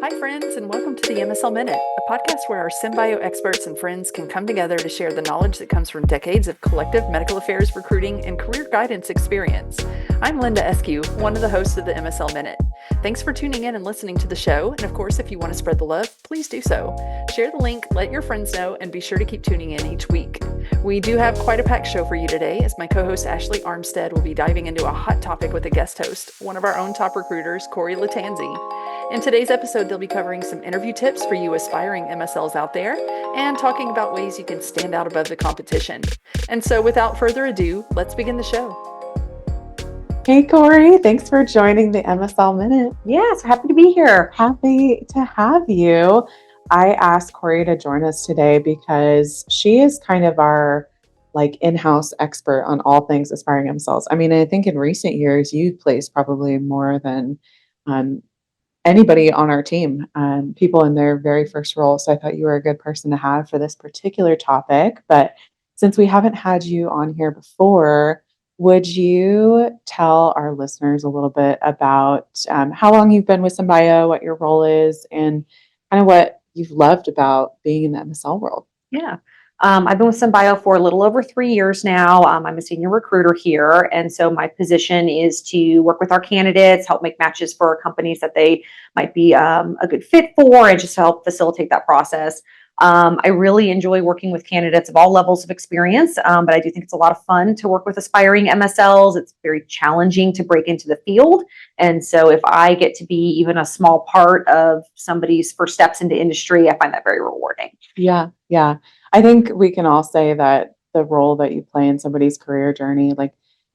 Hi, friends, and welcome to the MSL Minute, a podcast where our SEMbio experts and friends can come together to share the knowledge that comes from decades of collective medical affairs recruiting and career guidance experience. I'm Linda Eskew, one of the hosts of the MSL Minute. Thanks for tuning in and listening to the show, and of course, if you want to spread the love, please do so. Share the link, let your friends know, and be sure to keep tuning in each week. We do have quite a packed show for you today, as my co-host Ashley Armstead will be diving into a hot topic with a guest host, one of our own top recruiters, Cori Lattanzi. In today's episode, they'll be covering some interview tips for you aspiring MSLs out there and talking about ways you can stand out above the competition. And so without further ado, let's begin the show. Hey, Cori, thanks for joining the MSL Minute. Yes, happy to be here. Happy to have you. I asked Cori to join us today because she is kind of our in-house expert on all things aspiring MSLs. I mean, I think in recent years, you've placed probably more than anybody on our team, people in their very first role. So I thought you were a good person to have for this particular topic. But since we haven't had you on here before, would you tell our listeners a little bit about how long you've been with SEMbio, what your role is, and kind of what you've loved about being in the MSL world? Yeah. I've been with SEMbio for a little over 3 years now. I'm a senior recruiter here. And so my position is to work with our candidates, help make matches for companies that they might be a good fit for, and just help facilitate that process. I really enjoy working with candidates of all levels of experience, but I do think it's a lot of fun to work with aspiring MSLs. It's very challenging to break into the field. And so if I get to be even a small part of somebody's first steps into industry, I find that very rewarding. Yeah. I think we can all say that the role that you play in somebody's career journey,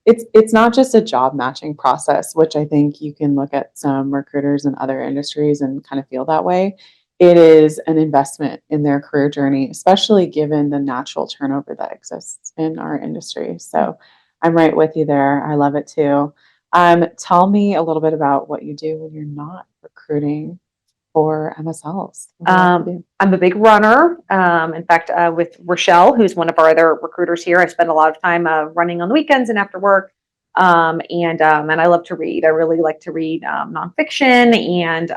it's not just a job matching process, which I think you can look at some recruiters in other industries and kind of feel that way. It is an investment in their career journey, especially given the natural turnover that exists in our industry. So I'm right with you there. I love it too. Tell me a little bit about what you do when you're not recruiting for MSLs. I'm a big runner. In fact, with Rochelle, who's one of our other recruiters here, I spend a lot of time running on the weekends and after work. And I love to read. I really like to read nonfiction, and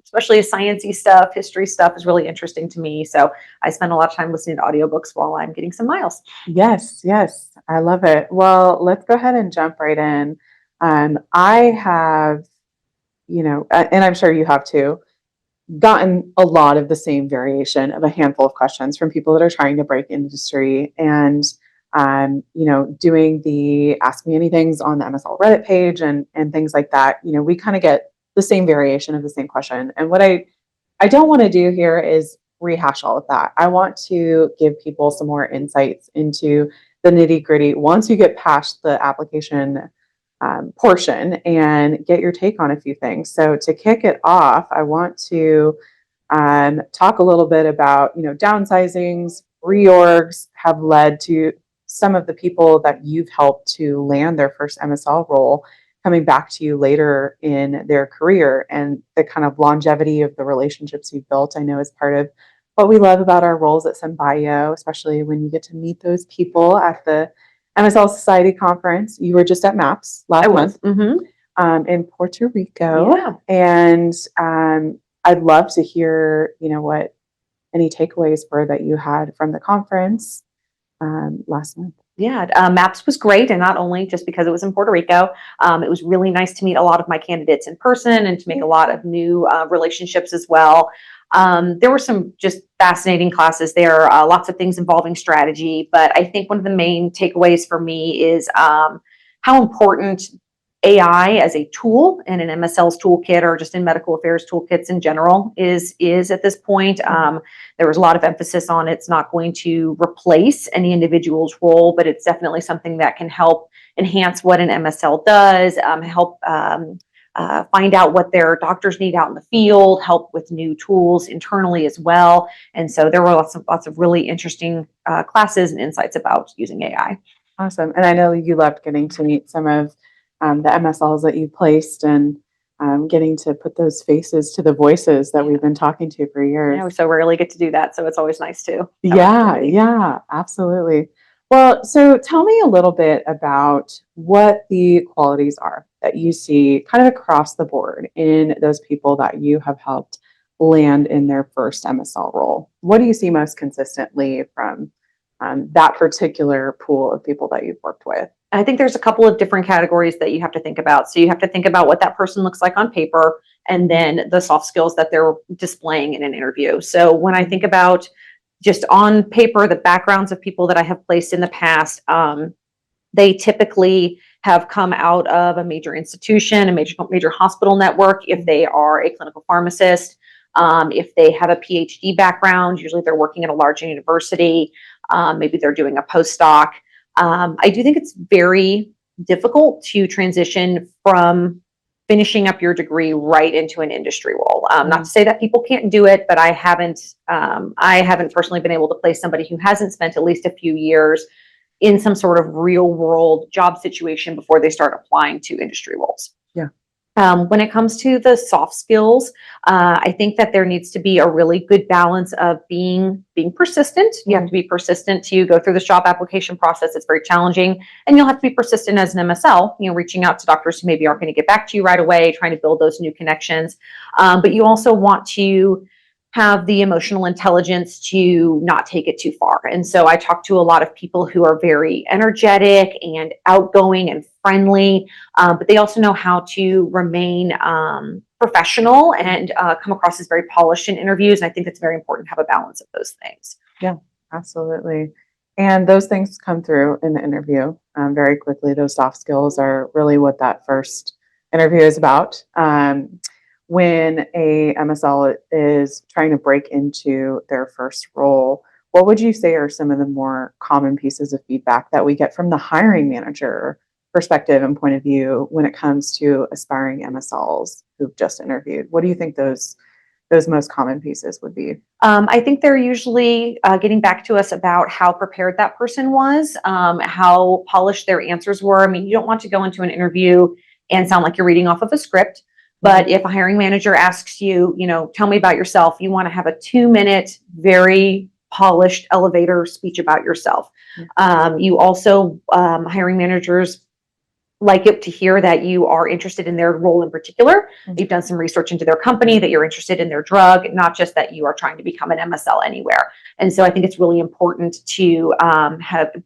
especially sciencey stuff, history stuff is really interesting to me. So I spend a lot of time listening to audiobooks while I'm getting some miles. Yes, I love it. Well, let's go ahead and jump right in. I have, and I'm sure you have too, gotten a lot of the same variation of a handful of questions from people that are trying to break industry and, doing the Ask Me Anythings on the MSL Reddit page and things like that. We kind of get the same variation of the same question. And what I don't want to do here is rehash all of that. I want to give people some more insights into the nitty gritty once you get past the application portion and get your take on a few things. So to kick it off, I want to talk a little bit about, downsizings, reorgs have led to some of the people that you've helped to land their first MSL role coming back to you later in their career, and the kind of longevity of the relationships you've built, I know, is part of what we love about our roles at SEMbio, especially when you get to meet those people at the MSL Society conference. You were just at MAPS last month in Puerto Rico. Yeah. And I'd love to hear, what any takeaways were that you had from the conference last month. Yeah, MAPS was great, and not only just because it was in Puerto Rico. It was really nice to meet a lot of my candidates in person and to make a lot of new relationships as well. There were some just fascinating classes there, lots of things involving strategy, but I think one of the main takeaways for me is how important AI as a tool in an MSL's toolkit, or just in medical affairs toolkits in general, is at this point. There was a lot of emphasis on it's not going to replace any individual's role, but it's definitely something that can help enhance what an MSL does, help find out what their doctors need out in the field, help with new tools internally as well. And so there were lots of really interesting classes and insights about using AI. Awesome. And I know you loved getting to meet some of the MSLs that you placed, and getting to put those faces to the voices that we've been talking to for years. Yeah, we so rarely get to do that, so it's always nice too. Yeah, absolutely. Well, so tell me a little bit about what the qualities are that you see kind of across the board in those people that you have helped land in their first MSL role. What do you see most consistently from that particular pool of people that you've worked with? I think there's a couple of different categories that you have to think about. So you have to think about what that person looks like on paper and then the soft skills that they're displaying in an interview. So when I think about just on paper, the backgrounds of people that I have placed in the past, they typically have come out of a major institution, a major hospital network. If they are a clinical pharmacist, if they have a PhD background, usually they're working at a large university. Maybe they're doing a postdoc. I do think it's very difficult to transition from finishing up your degree right into an industry role. Not to say that people can't do it, but I haven't personally been able to place somebody who hasn't spent at least a few years in some sort of real world job situation before they start applying to industry roles. Yeah. When it comes to the soft skills, I think that there needs to be a really good balance of being persistent. You have to be persistent to go through this job application process. It's very challenging, and you'll have to be persistent as an MSL. Reaching out to doctors who maybe aren't going to get back to you right away, trying to build those new connections. But you also want to have the emotional intelligence to not take it too far. And so I talk to a lot of people who are very energetic and outgoing and friendly, but they also know how to remain professional and come across as very polished in interviews. And I think it's very important to have a balance of those things. Yeah, absolutely. And those things come through in the interview very quickly. Those soft skills are really what that first interview is about. When a MSL is trying to break into their first role, what would you say are some of the more common pieces of feedback that we get from the hiring manager perspective and point of view when it comes to aspiring MSLs who've just interviewed? What do you think those most common pieces would be? I think they're usually getting back to us about how prepared that person was, how polished their answers were. I mean, you don't want to go into an interview and sound like you're reading off of a script. But if a hiring manager asks you, tell me about yourself, you want to have a 2-minute, very polished elevator speech about yourself. You also, hiring managers like it to hear that you are interested in their role in particular. You've done some research into their company, that you're interested in their drug, not just that you are trying to become an MSL anywhere. And so I think it's really important to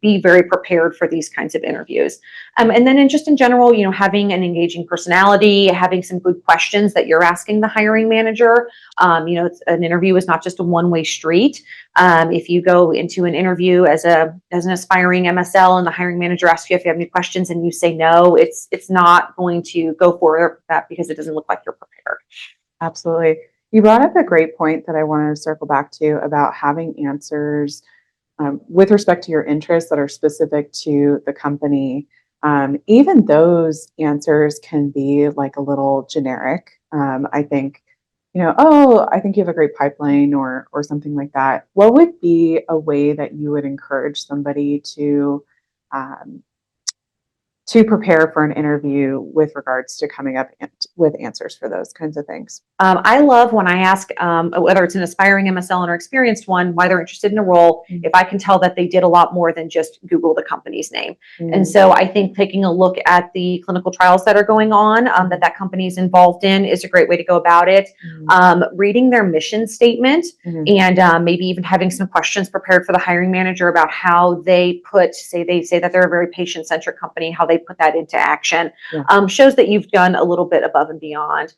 be very prepared for these kinds of interviews. And then in general, having an engaging personality, having some good questions that you're asking the hiring manager. An interview is not just a one-way street. If you go into an interview as an aspiring MSL and the hiring manager asks you if you have any questions and you say no, it's not going to go for that because it doesn't look like you're prepared. Absolutely. You brought up a great point that I wanted to circle back to about having answers with respect to your interests that are specific to the company. Even those answers can be like a little generic. I think, I think you have a great pipeline or something like that. What would be a way that you would encourage somebody to prepare for an interview with regards to coming up with answers for those kinds of things? I love when I ask, whether it's an aspiring MSL or experienced one, why they're interested in a role, if I can tell that they did a lot more than just Google the company's name. And so I think taking a look at the clinical trials that are going on, that company is involved in, is a great way to go about it. Reading their mission statement and maybe even having some questions prepared for the hiring manager about how they say that they're a very patient-centric company, how they put that into action, shows that you've done a little bit above and beyond.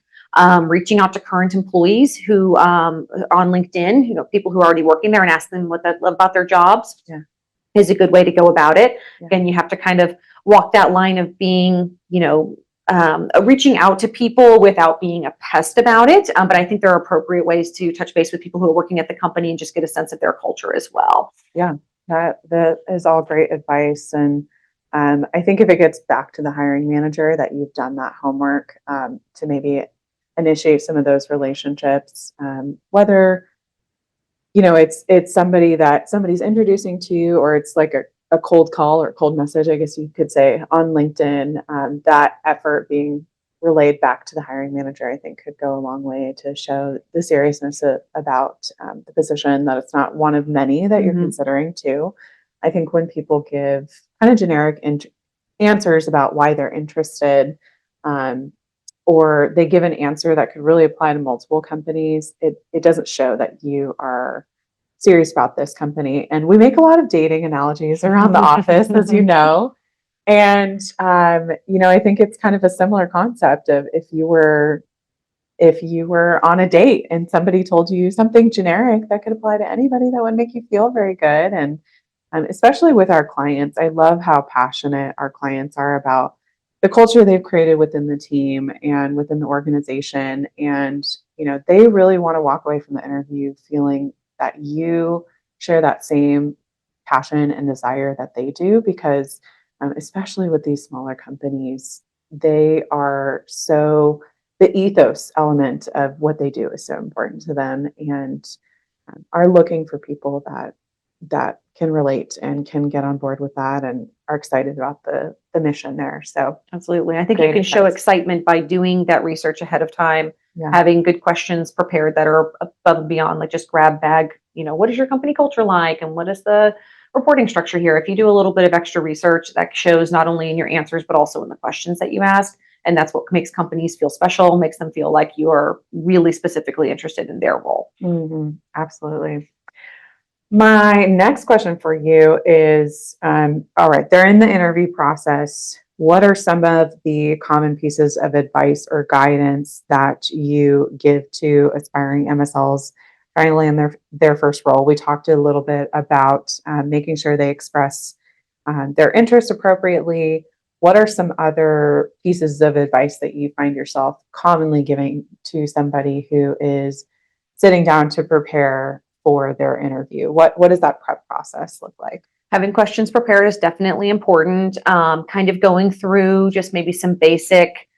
Reaching out to current employees who on LinkedIn, people who are already working there, and ask them about their jobs is a good way to go about it. Again, you have to kind of walk that line of being, reaching out to people without being a pest about it. But I think there are appropriate ways to touch base with people who are working at the company and just get a sense of their culture as well. Yeah, that is all great advice. And I think if it gets back to the hiring manager that you've done that homework to maybe initiate some of those relationships, whether it's somebody that somebody's introducing to you, or it's like a cold call or cold message, I guess you could say, on LinkedIn. That effort being relayed back to the hiring manager, I think, could go a long way to show the seriousness about the position, that it's not one of many that you're considering too. I think when people give kind of generic answers about why they're interested, um, or they give an answer that could really apply to multiple companies, it doesn't show that you are serious about this company. And we make a lot of dating analogies around the office, as you know. And I think it's kind of a similar concept of if you were on a date and somebody told you something generic that could apply to anybody, that would make you feel very good. And especially with our clients, I love how passionate our clients are about the culture they've created within the team and within the organization. And, they really want to walk away from the interview feeling that you share that same passion and desire that they do, because especially with these smaller companies, they are so the ethos element of what they do is so important to them, and are looking for people that can relate and can get on board with that and are excited about the mission there. So Absolutely. I think you great can show advice. excitement by doing that research ahead of time, Yeah. having good questions prepared that are above and beyond, like just grab bag, what is your company culture like? And what is the reporting structure here? If you do a little bit of extra research, that shows not only in your answers, but also in the questions that you ask. And that's what makes companies feel special, makes them feel like you're really specifically interested in their role. Absolutely. My next question for you is, all right, they're in the interview process. What are some of the common pieces of advice or guidance that you give to aspiring MSLs trying to land their first role? We talked a little bit about making sure they express their interest appropriately. What are some other pieces of advice that you find yourself commonly giving to somebody who is sitting down to prepare for their interview? What does that prep process look like? Having questions prepared is definitely important. Kind of going through just maybe some basic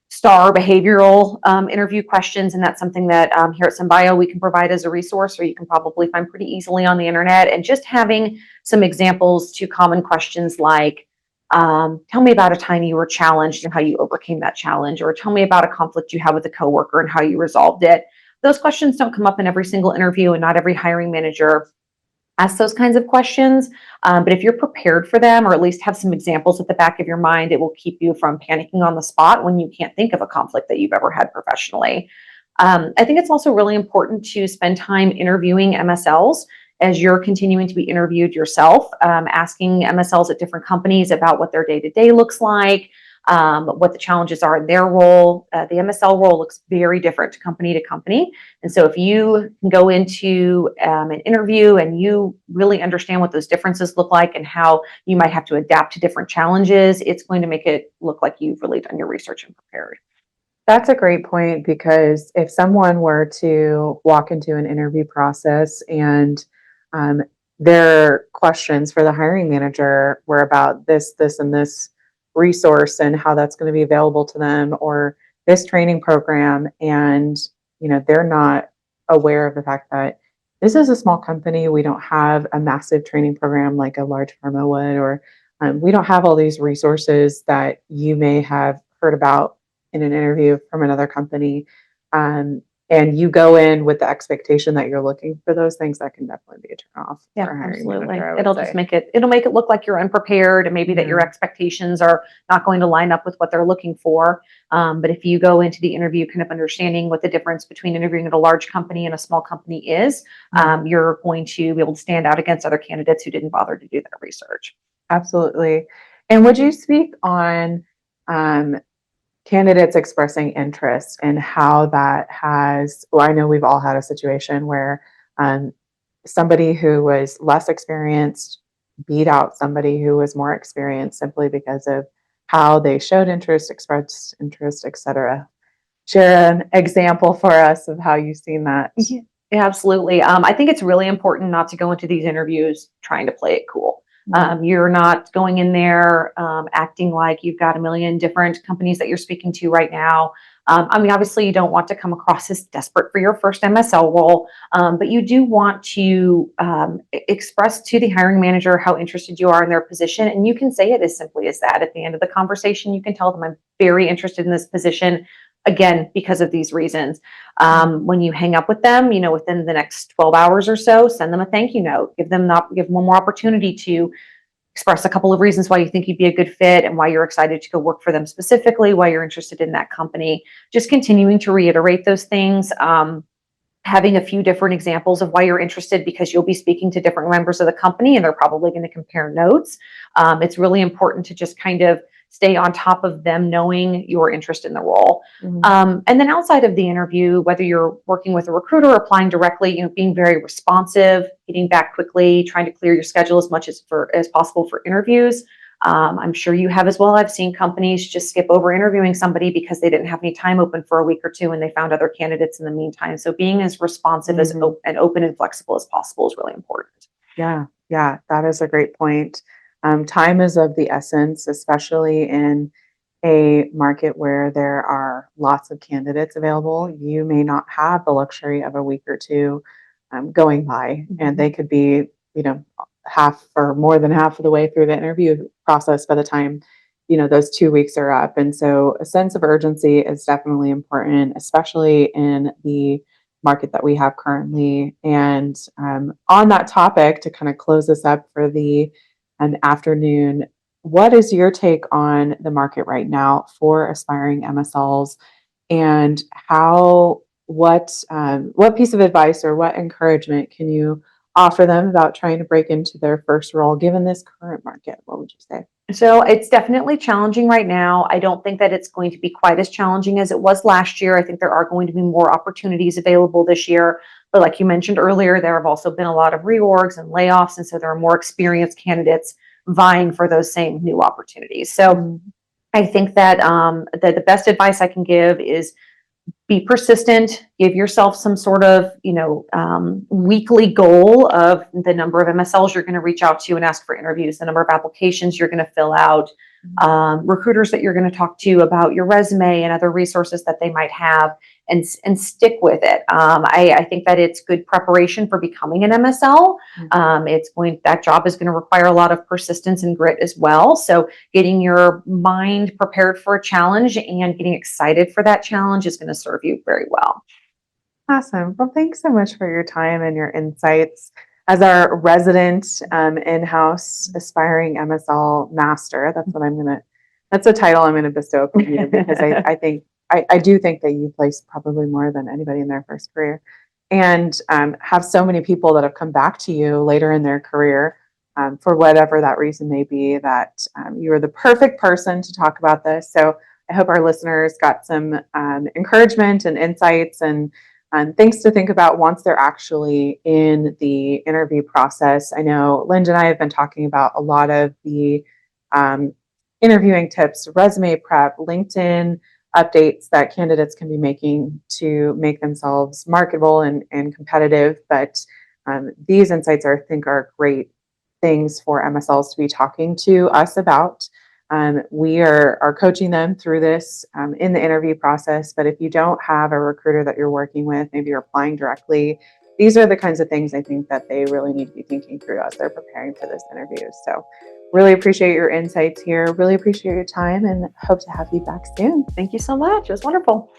STAR behavioral interview questions. And that's something that here at SEMbio we can provide as a resource, or you can probably find pretty easily on the internet. And just having some examples to common questions like, tell me about a time you were challenged and how you overcame that challenge, or tell me about a conflict you had with a coworker and how you resolved it. Those questions don't come up in every single interview, and not every hiring manager asks those kinds of questions. But if you're prepared for them, or at least have some examples at the back of your mind, it will keep you from panicking on the spot when you can't think of a conflict that you've ever had professionally. I think it's also really important to spend time interviewing MSLs as you're continuing to be interviewed yourself, asking MSLs at different companies about what their day-to-day looks like, what the challenges are in their role. The MSL role looks very different company to company. And so if you can go into an interview and you really understand what those differences look like and how you might have to adapt to different challenges, it's going to make it look like you've really done your research and prepared. That's a great point, because if someone were to walk into an interview process and um, their questions for the hiring manager were about this, and this resource and how that's going to be available to them, or this training program, and they're not aware of the fact that this is a small company, we don't have a massive training program like a large pharma would, or we don't have all these resources that you may have heard about in an interview from another company, and you go in with the expectation that you're looking for those things, that can definitely be a turn off. Yeah, for a hiring absolutely. manager, I would It'll say. just it'll make it look like you're unprepared, and maybe that your expectations are not going to line up with what they're looking for. But if you go into the interview kind of understanding what the difference between interviewing at a large company and a small company is, you're going to be able to stand out against other candidates who didn't bother to do that research. Absolutely. And would you speak on candidates expressing interest and how that has, well, I know we've all had a situation where somebody who was less experienced beat out somebody who was more experienced simply because of how they showed interest, expressed interest, etc. Share an example for us of how you've seen that. Yeah, absolutely. I think it's really important not to go into these interviews trying to play it cool. You're not going in there acting like you've got a million different companies that you're speaking to right now. Obviously, you don't want to come across as desperate for your first MSL role, but you do want to express to the hiring manager how interested you are in their position. And you can say it as simply as that. At the end of the conversation, you can tell them, I'm very interested in this position. again, because of these reasons. When you hang up with them, within the next 12 hours or so, send them a thank you note. Give one more opportunity to express a couple of reasons why you think you'd be a good fit and why you're excited to go work for them specifically, why you're interested in that company. Just continuing to reiterate those things. Having a few different examples of why you're interested, because you'll be speaking to different members of the company and they're probably going to compare notes. It's really important to just kind of stay on top of them knowing your interest in the role. And then outside of the interview, whether you're working with a recruiter or applying directly, being very responsive, getting back quickly, trying to clear your schedule as much as possible for interviews. I'm sure you have as well. I've seen companies just skip over interviewing somebody because they didn't have any time open for a week or two and they found other candidates in the meantime. So being as responsive as and open and flexible as possible is really important. Yeah, that is a great point. Time is of the essence, especially in a market where there are lots of candidates available. You may not have the luxury of a week or two going by, and they could be, half or more than half of the way through the interview process by the time, those 2 weeks are up. And so a sense of urgency is definitely important, especially in the market that we have currently. And on that topic, to kind of close this up for the afternoon, what is your take on the market right now for aspiring MSLs, and what piece of advice or what encouragement can you offer them about trying to break into their first role given this current market? What would you say? So it's definitely challenging right now. I don't think that it's going to be quite as challenging as it was last year. I think there are going to be more opportunities available this year. But like you mentioned earlier, there have also been a lot of reorgs and layoffs. And so there are more experienced candidates vying for those same new opportunities. So I think that the best advice I can give is be persistent, give yourself some sort of, weekly goal of the number of MSLs you're going to reach out to and ask for interviews, the number of applications you're going to fill out, recruiters that you're going to talk to about your resume and other resources that they might have, and stick with it. I think that it's good preparation for becoming an MSL. That job is going to require a lot of persistence and grit as well. So getting your mind prepared for a challenge and getting excited for that challenge is going to serve you very well. Awesome. Well, thanks so much for your time and your insights. As our resident in-house aspiring MSL master, that's a title I'm going to bestow upon you, because I do think that you place probably more than anybody in their first career, and have so many people that have come back to you later in their career for whatever that reason may be, that you are the perfect person to talk about this. So I hope our listeners got some encouragement and insights and things to think about once they're actually in the interview process. I know Linda and I have been talking about a lot of the interviewing tips, resume prep, LinkedIn updates that candidates can be making to make themselves marketable and competitive. But these insights I think are great things for MSLs to be talking to us about. We are coaching them through this in the interview process. But if you don't have a recruiter that you're working with, maybe you're applying directly, these are the kinds of things I think that they really need to be thinking through as they're preparing for this interview. So really appreciate your insights here. Really appreciate your time and hope to have you back soon. Thank you so much. It was wonderful.